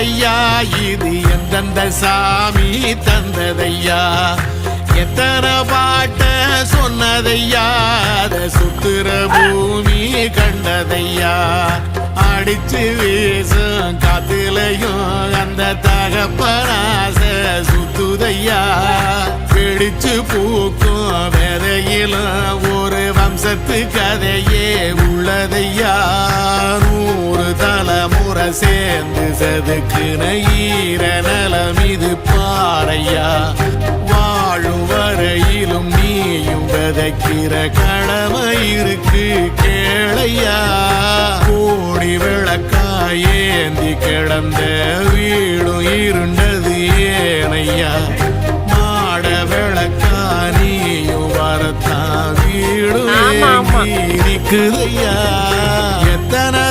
சொன்னதையா இது எந்தெந்த சாமி தந்ததையா எத்தனை பாட்ட சொன்னதையா அத சுத்துற பூமி கண்டதையா அடிச்சு வீசும் காத்துலையும் அந்த தகப்பனாச சுத்துதையா பிடிச்சு பூக்கும் விதையிலும் ஒரு வம்சத்து கதையே உள்ளதையா 100 தலைமுறை சேர்ந்து சதுக்குன ஈர நலம் இது பாறையா வாழும் வரையிலும் நீயும் விதைக்கிற கடமை இருக்கு கேளையா கோடி விளக்காயேந்தி கிடந்த வீடும் இருண்டது ஏனையா மாட விளக்கா நீயும் வரத்தான் வீடும் இருக்குதையா எத்தனை